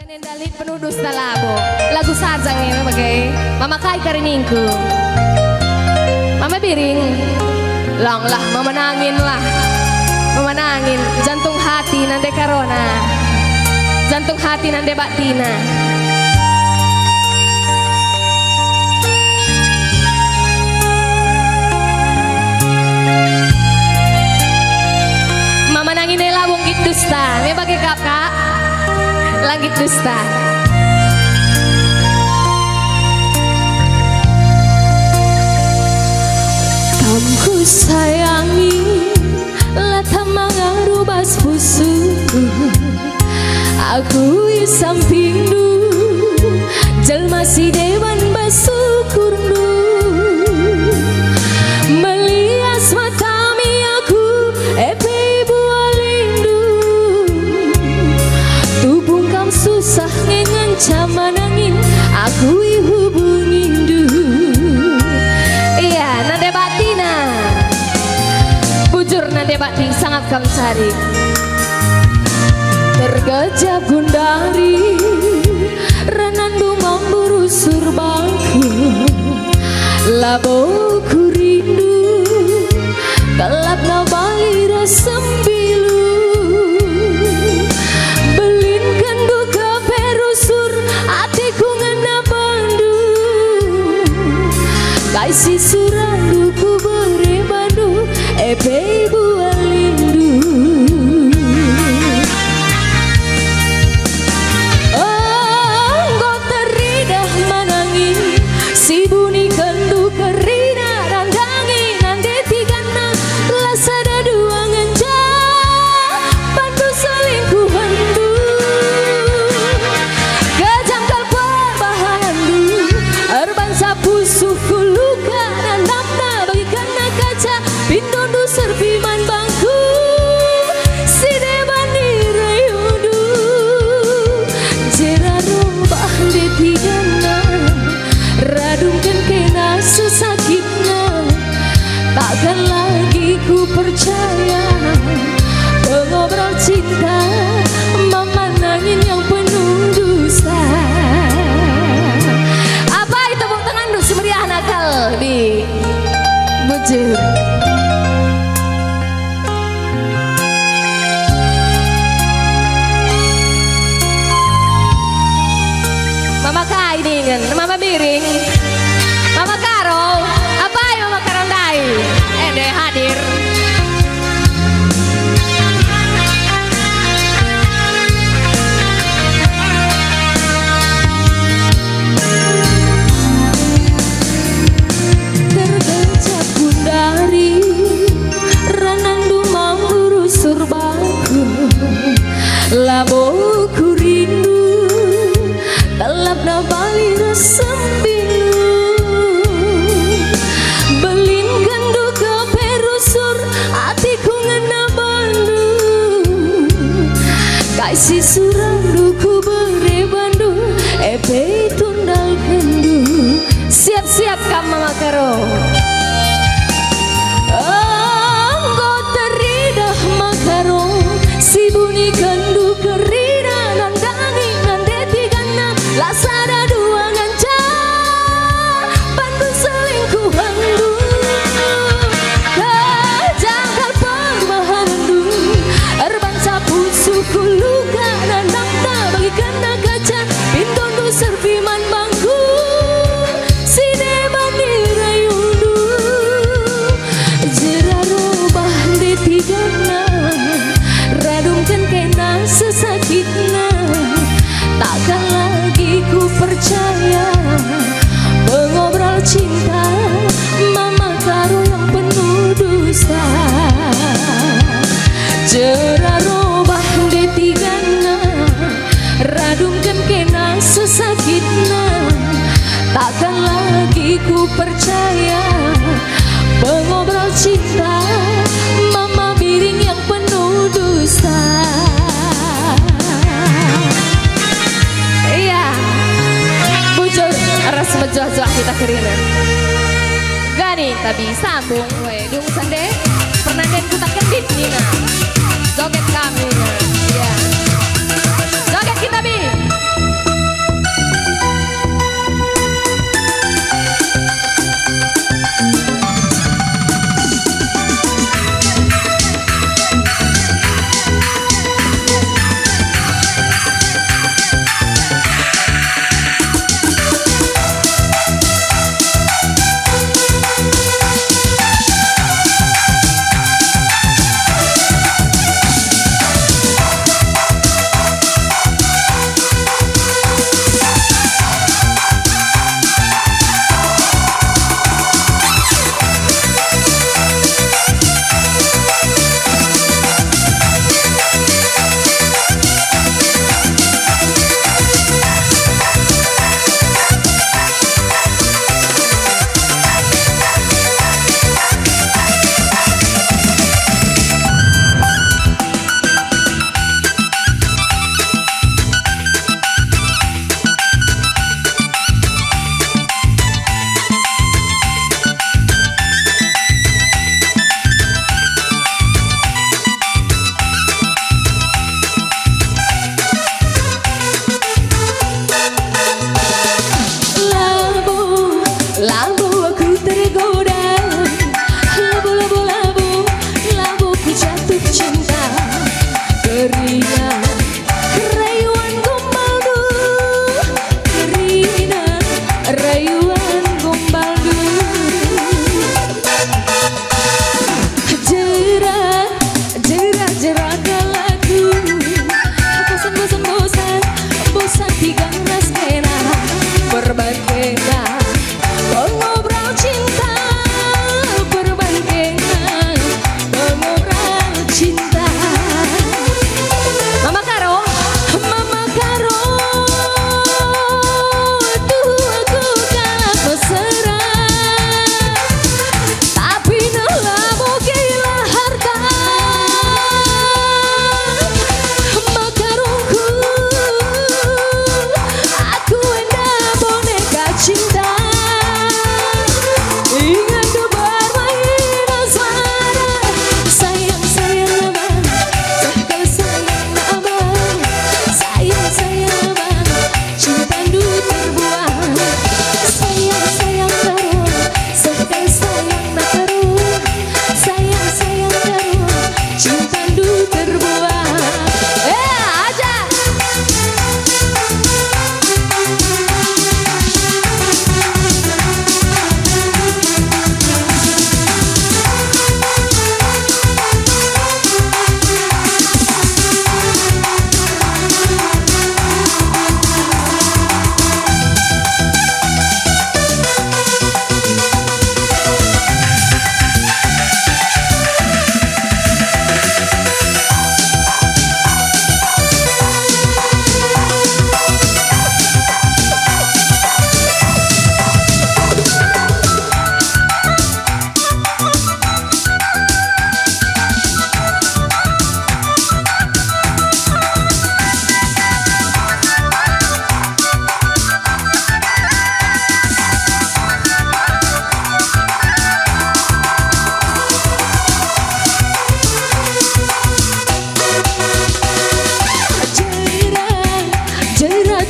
Dalit penuh dusta labo. Lagu sajang ini bagai Mama Kai kariningku. Mama Biring. Lang lah, mama nangin lah. Mama nangin. Jantung hati nande karona. Jantung hati nande batina. Mama nangin deh labung gitu dusta. Ini bagai kakak. Langit dusta. Kamu sayangi lata mangarubas pusuku. Aku di sampingmu jelma si dewan basukurnu. Melias matami aku bualindu. Tubuh kam susah ngencam manangin aku hubungin du. Iya nade batina bujur nade batin sangat kam cari. Tergajah gundari renandu memburu surbaku. Laboku rindu gelap nabaira sembilu. Belin kendu ke perusur hatiku ngena bandu. Kaisi surandu ku beri bandu epe buah lindu. Takkan lagi ku percaya pengobrol cinta mama nangin yang penuh dusta. Apa itu tepuk tangan dulu semeriah nakal di bujur. Mama Kai dengan Mama Biring, Mama Karo. Apa ya Mama Karandai? Deh hadir. Tergencap gundari renandu memburu surbaku. Laboku rindu gelap nabali sembilu. Belin kendu ke perusur hatiku ngena bandu. Kaisi surandu ku beri bandu epe tundal kendu. Siap-siap kam Mama Karo. Anggo teridah makaro si buni kendu kerina nandangi nandeti gana lasada dua nganca bandu selingkuhan du. Kejangkal perbahandu erban sapu suku luka dan nakta bagi kena kaca pintu serpiman bangku sine bandira yundu. Jerarobah di tigana radungkan kena sesakitna. Takkan lagi ku percaya pengobrol cinta mama karo yang penuh dusta. Jerarobah di tigana radungkan kena sesakitna. Takkan lagi ku percaya pengobrol cinta Mama Biring yang penuh dusta. Iya bujur ras menjual-jual kita kerina. Gani tapi sambung we dung sande pernah den ku tak kendit nina. Joget kami ya. Joget kita bi.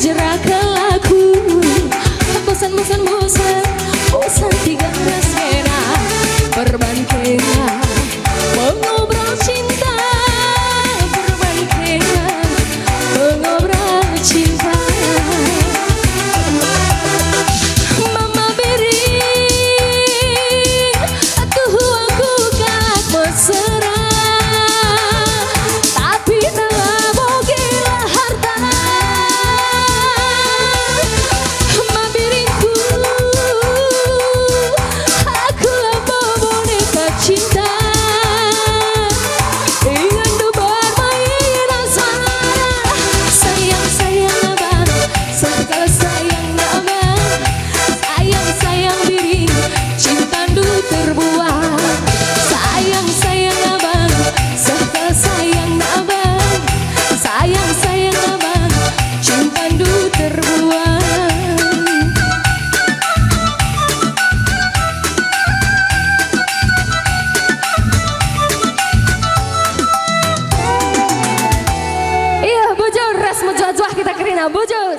jerak lagu. Bosan tiga skena berban kena mengobrol cinta, berban kena mengobrol cinta. Mama beri tuh aku gak mesra, tapi telah bogilah harta. Mama biringku, aku lah boneka cinta, ingin bermain asmara. Sayang sayang abang, segala sayang abang. Sayang sayang biring, cintandu terbuang. Sayang sayang abang, segala sayang abang. Sayang sayang abang, cintandu terbuang. Iya bujur, ras mujuah kita kerina bujur.